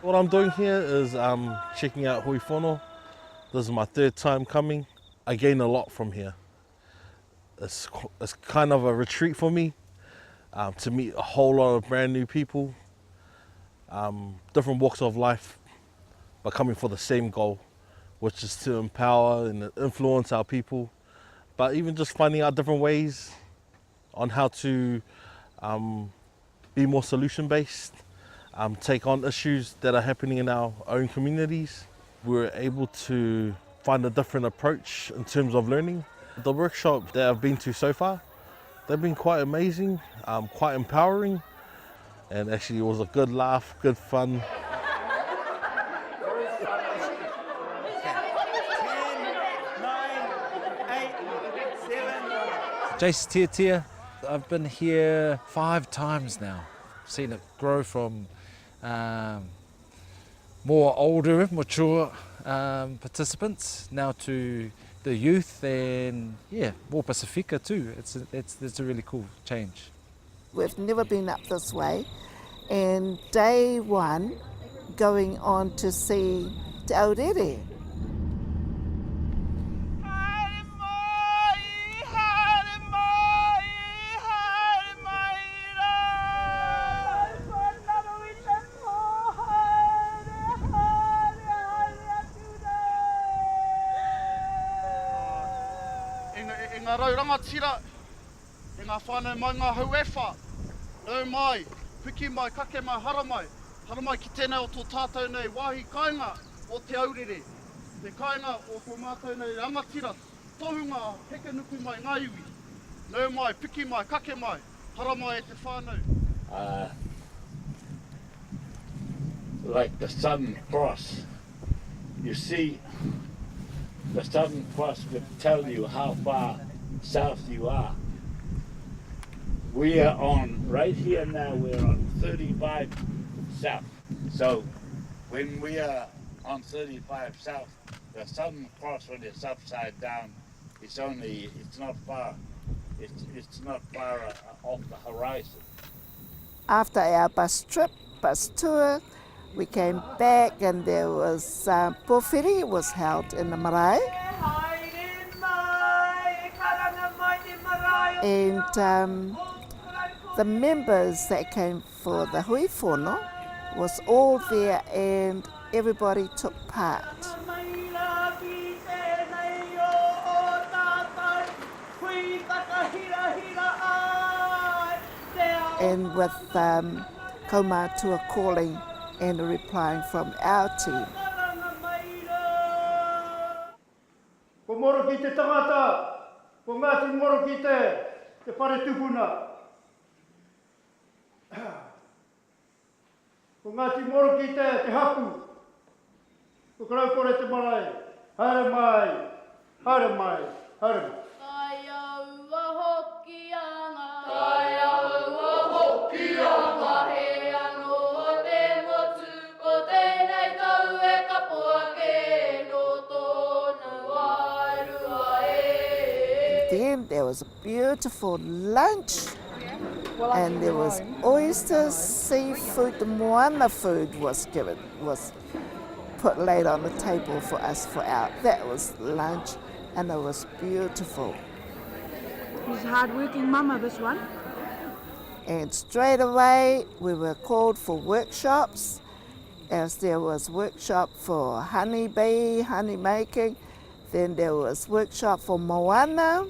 What I'm doing here is checking out Hui Fono. This is my third time coming. I gain a lot from here. It's kind of a retreat for me to meet a whole lot of brand new people, different walks of life, but coming for the same goal, which is to empower and influence our people, but even just finding out different ways on how to be more solution-based, take on issues that are happening in our own communities. We're able to find a different approach in terms of learning. The workshops that I've been to so far, they've been quite amazing, quite empowering, and actually it was a good laugh, good fun. 10, 9, 8, 7. Jace Tia. I've been here 5 times now. Seen it grow from more older, mature participants now to the youth, and yeah, more Pasifika too. It's a really cool change. We've never been up this way, and day one going on to see Te Aurere. Ngā rauranga tira, e ngā whānau mai ngā hauefa, nau mai, piki mai, kake mai, hara mai ki tēnei o tō tātou nei wāhi kāinga o te aurere, te kāinga o tō mātou nei rangatira, tohunga, heke nuku mai ngā iwi, nau mai, piki mai, kake mai, hara mai e te whānau. Like the Southern Cross, you see, the Southern Cross could tell you how far south you are. We are on, right here now, we're on 35 south. So when we are on 35 south, the Southern Cross, when it's upside down, it's not far off the horizon. After our bus tour, we came back and there was Pōwhiri was held in the marae. And the members that came for the Hui Fono was all there and everybody took part. And with Kaumātua calling and replying from our team. Ko moro ki te tangata, ko ngāti moro ki te whare tupuna. Ko ngāti moro ki te hapu, ko karau kore te marae, haere mai, haere mai, haere mai. Kai aua hoki anga, kai aua hoki anga, he anō te motu, ko tēnei tau e kapua ke no tōna wairua e. Then there was a beautiful lunch and there was oysters, seafood, the moana food was laid on the table for us that was lunch, and it was beautiful. He's a hard-working mama, this one. And straight away we were called for workshops, as there was workshop for honeybee, honey making, then there was workshop for moana,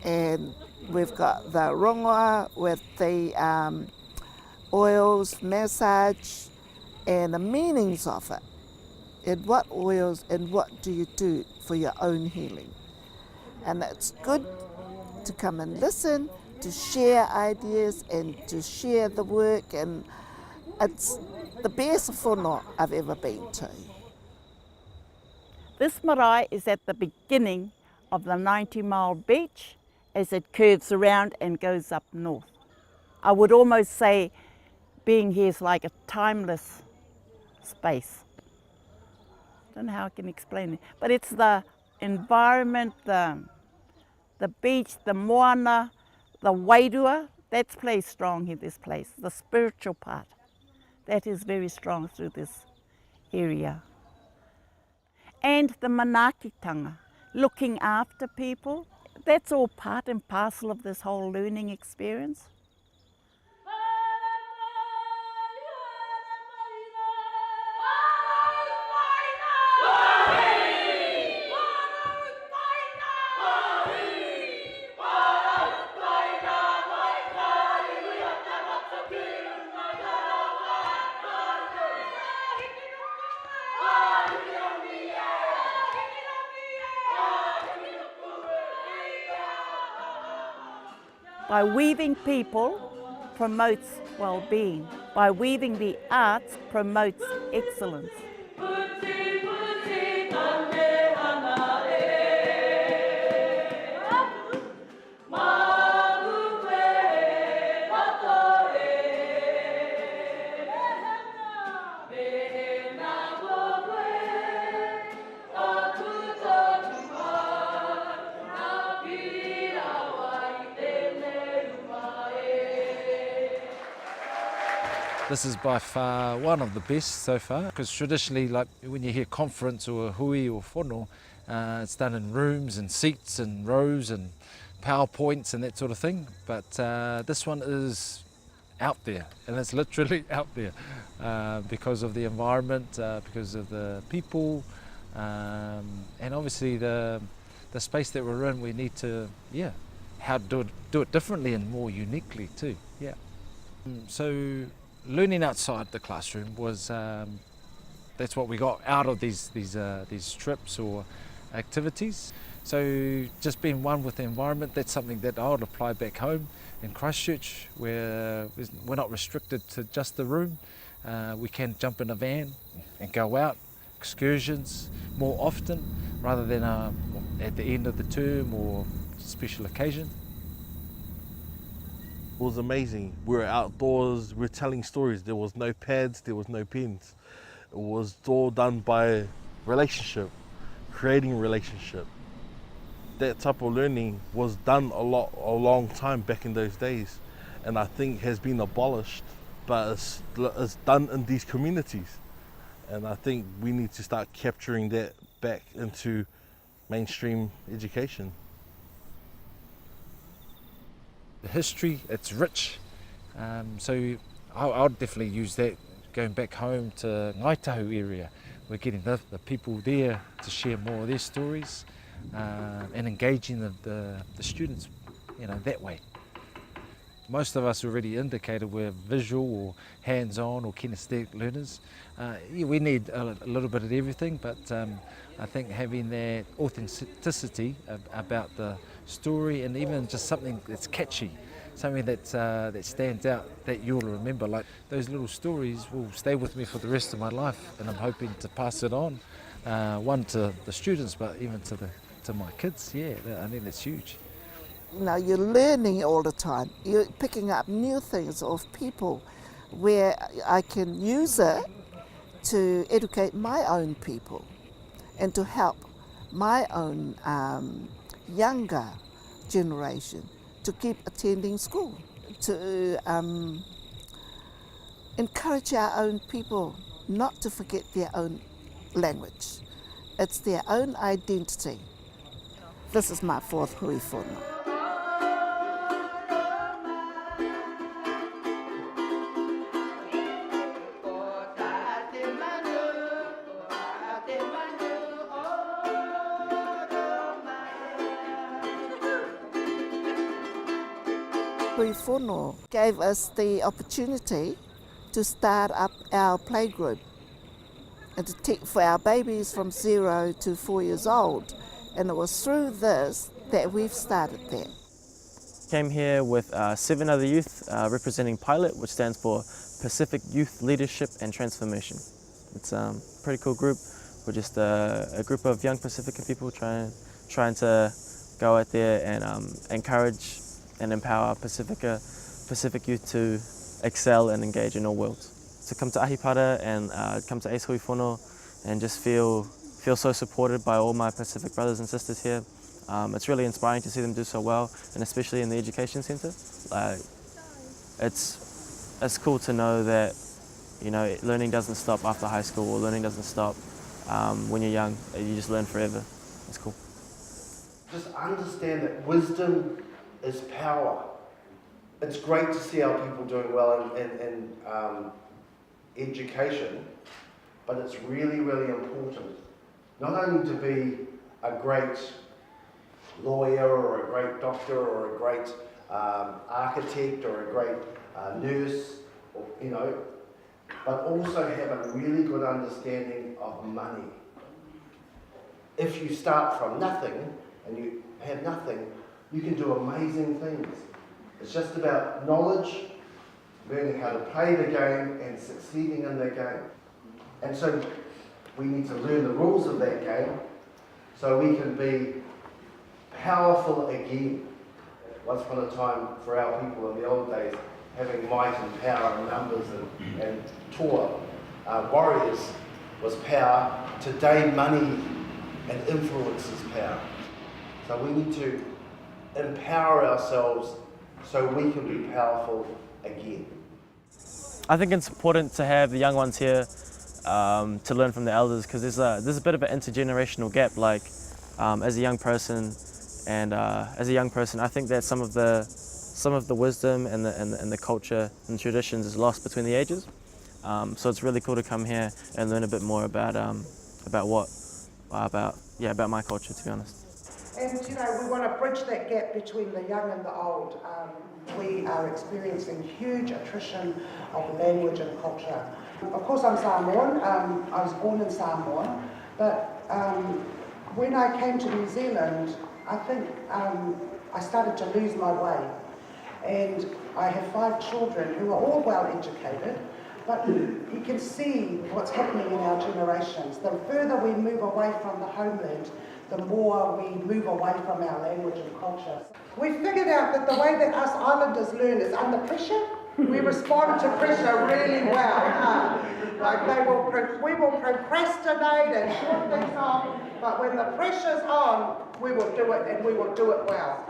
and we've got the rongoa with the oils, massage, and the meanings of it. And what oils and what do you do for your own healing? And it's good to come and listen, to share ideas and to share the work, and it's the best whānau I've ever been to. This marae is at the beginning of the 90-mile beach as it curves around and goes up north. I would almost say being here is like a timeless space. I don't know how I can explain it, but it's the environment, the beach, the moana, the wairua, that's plays strong here, this place, the spiritual part. that is very strong through this area. And the manaakitanga, looking after people, that's all part and parcel of this whole learning experience. By weaving people promotes well-being. By weaving the arts promotes excellence. This is by far one of the best so far, because traditionally, like when you hear conference or hui or fono, it's done in rooms and seats and rows and PowerPoints and that sort of thing. But this one is out there, and it's literally out there because of the environment, because of the people, and obviously the space that we're in. We need to, how to do it differently and more uniquely too. So learning outside the classroom was that's what we got out of these trips or activities. So just being one with the environment, that's something that I would apply back home in Christchurch, where we're not restricted to just the room. We can jump in a van and go out, excursions more often, rather than at the end of the term or special occasion. It was amazing. We were outdoors, we were telling stories. There was no pads, there was no pens. It was all done by relationship, creating relationship. That type of learning was done a long time back in those days, and I think has been abolished, but it's done in these communities. And I think we need to start capturing that back into mainstream education. The history, it's rich, so I'll definitely use that going back home to Ngaitahu area. We're getting the people there to share more of their stories and engaging the students, that way. Most of us already indicated we're visual or hands-on or kinesthetic learners. We need a little bit of everything, but I think having that authenticity about the story, and even just something that's catchy, something that stands out that you'll remember. Like those little stories will stay with me for the rest of my life, and I'm hoping to pass it on, one to the students, but even to my kids. I think that's huge. You're learning all the time. You're picking up new things of people where I can use it to educate my own people and to help my own younger generation to keep attending school, to encourage our own people not to forget their own language. It's their own identity. This is my fourth Hui Fono. Hui Fono gave us the opportunity to start up our playgroup and for our babies from 0 to 4 years old. And it was through this that we've started that. Came here with 7 other youth representing PILOT, which stands for Pacific Youth Leadership and Transformation. It's a pretty cool group. We're just a group of young Pacifica people trying to go out there and encourage and empower Pacific youth to excel and engage in all worlds. To come to Ahipara and come to Ace Hui Fono and just feel so supported by all my Pacific brothers and sisters here. It's really inspiring to see them do so well, and especially in the education centre. It's cool to know that You know, learning doesn't stop after high school, or learning doesn't stop when you're young. You just learn forever. It's cool. Just understand that wisdom is power. It's great to see our people doing well in education, but it's really, really important not only to be a great lawyer or a great doctor or a great architect or a great nurse, or, you know, but also have a really good understanding of money. If you start from nothing and you have nothing, you can do amazing things. It's just about knowledge, learning how to play the game and succeeding in the game. And so we need to learn the rules of that game so we can be powerful again. Once upon a time, for our people in the old days, having might and power and numbers and tour, warriors was power. Today, money and influence is power. So we need to empower ourselves so we can be powerful again. I think it's important to have the young ones here to learn from the elders, because there's a bit of an intergenerational gap. Like as a young person, I think that some of the wisdom and the culture and traditions is lost between the ages. So it's really cool to come here and learn a bit more about my culture, to be honest. And you know, we want to bridge that gap between the young and the old. We are experiencing huge attrition of language and culture. Of course, I'm Samoan. I was born in Samoa, but when I came to New Zealand, I think I started to lose my way. And I have 5 children who are all well educated, but you can see what's happening in our generations. The further we move away from the homeland, the more we move away from our language and culture. We figured out that the way that us islanders learn is under pressure. We respond to pressure really well. Like we will procrastinate and short things off, but when the pressure's on, we will do it, and we will do it well.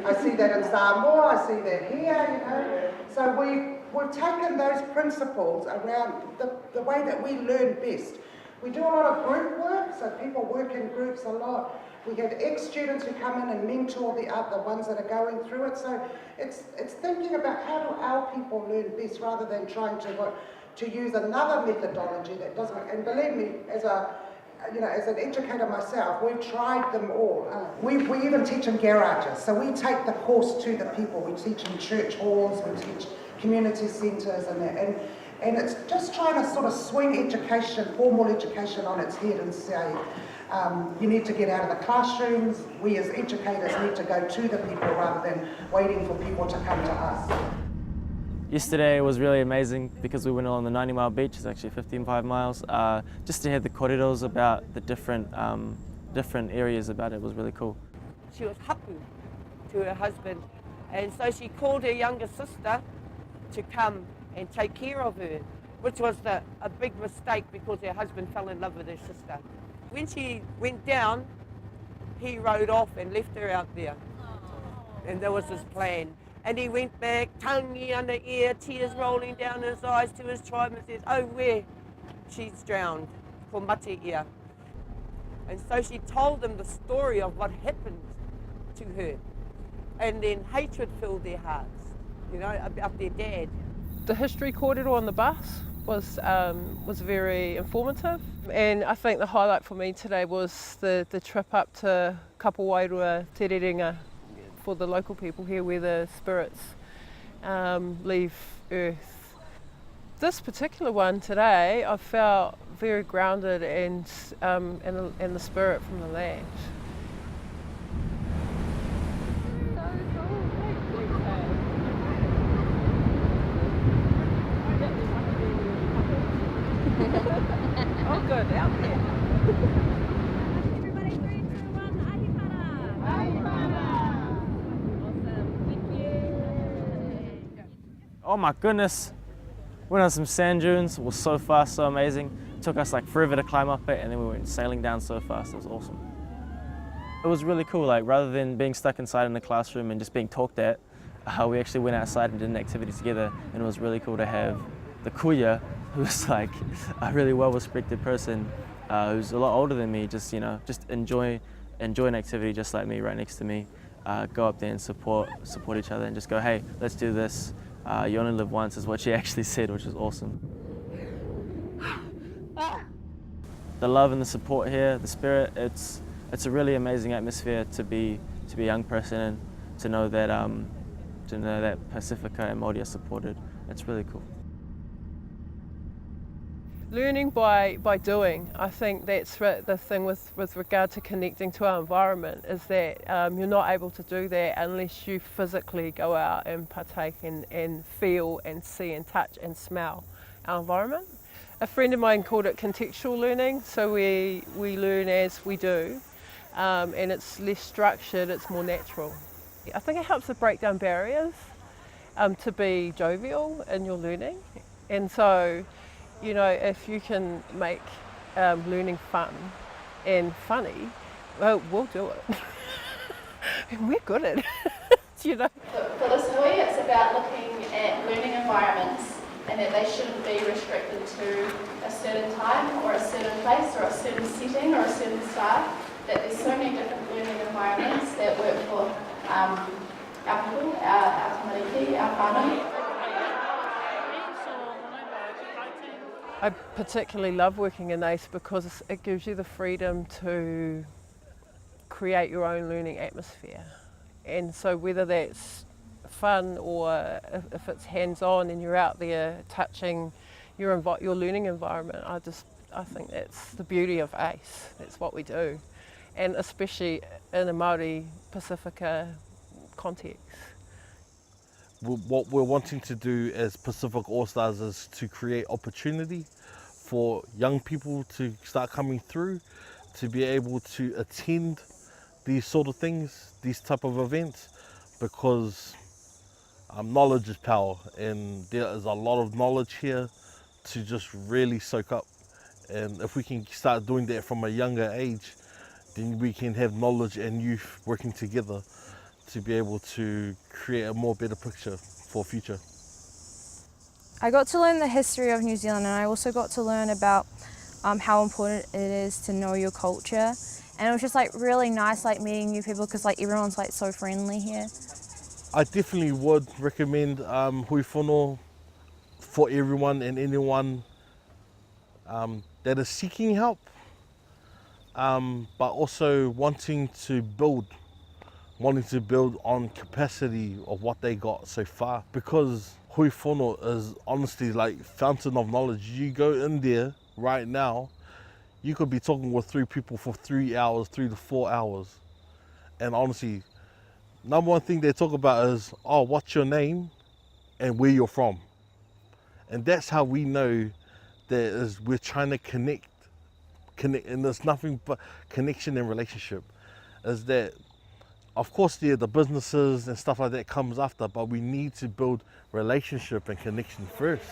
I see that in Samoa, I see that here, you know. So we've taken those principles around the way that we learn best. We do a lot of group work, so people work in groups a lot. We have ex-students who come in and mentor the other ones that are going through it. So it's thinking about how do our people learn best, rather than trying to use another methodology that doesn't. And believe me, as an educator myself, we've tried them all. We even teach in garages. So we take the course to the people. We teach in church halls, we teach community centres, and it's just trying to sort of swing education, formal education, on its head and say, you need to get out of the classrooms. We as educators need to go to the people rather than waiting for people to come to us. Yesterday was really amazing because we went along the 90-mile beach. It's actually 15.5 miles. Just to hear the kōreros about the different areas about it was really cool. She was hapu to her husband, and so she called her younger sister to come and take care of her, which was a big mistake because her husband fell in love with her sister. When she went down, he rode off and left her out there. And that was his plan. And he went back, tangi under ear, tears rolling down his eyes, to his tribe and says, "Oh, where? She's drowned, ko mate ia." And so she told them the story of what happened to her. And then hatred filled their hearts, you know, about their dad. The history kōrero on the bus was very informative, and I think the highlight for me today was the trip up to Kapawairua Te Rerenga for the local people here, where the spirits leave Earth. This particular one today, I felt very grounded and the spirit from the land. Oh, good, out there. Everybody, 3, 2, 1, ahi para. Ahi para. Awesome, thank you. Oh my goodness, went on some sand dunes. It was so fast, so amazing. It took us like forever to climb up it, and then we went sailing down so fast. It was awesome. It was really cool. Like, rather than being stuck inside in the classroom and just being talked at, we actually went outside and did an activity together, and it was really cool to have the kuya who's like a really well-respected person who's a lot older than me, just enjoy an activity just like me, right next to me. Go up there and support each other and just go, hey, let's do this. You only live once is what she actually said, which is awesome. The love and the support here, the spirit, it's a really amazing atmosphere to be a young person in, to know that Pasifika and Māori are supported. It's really cool. Learning by doing, I think that's the thing with regard to connecting to our environment, is that you're not able to do that unless you physically go out and partake and feel and see and touch and smell our environment. A friend of mine called it contextual learning, so we learn as we do, and it's less structured, it's more natural. I think it helps to break down barriers, to be jovial in your learning, and so if you can make learning fun and funny, well, we'll do it. And we're good at it, For this hui, it's about looking at learning environments and that they shouldn't be restricted to a certain time or a certain place or a certain setting or a certain staff, that there's so many different learning environments that work for our people, our tamariki, our whānau. I particularly love working in ACE because it gives you the freedom to create your own learning atmosphere. And so whether that's fun or if it's hands-on and you're out there touching your learning environment, I think that's the beauty of ACE. That's what we do. And especially in a Māori Pasifika context. What we're wanting to do as Pacific All-Stars is to create opportunity for young people to start coming through, to be able to attend these sort of things, these type of events, because knowledge is power, and there is a lot of knowledge here to just really soak up. And if we can start doing that from a younger age, then we can have knowledge and youth working together to be able to create a more better picture for future. I got to learn the history of New Zealand, and I also got to learn about how important it is to know your culture. And it was just really nice meeting new people, because everyone's so friendly here. I definitely would recommend Hui Fono for everyone and anyone that is seeking help, but also wanting to build on capacity of what they got so far. Because Hui Fono is honestly fountain of knowledge. You go in there right now, you could be talking with 3 people for 3 hours, 3 to 4 hours. And honestly, number one thing they talk about is, oh, what's your name and where you're from. And that's how we know that we're trying to connect, and there's nothing but connection and relationship. Is that, of course, the businesses and stuff like that comes after, but we need to build relationship and connection first.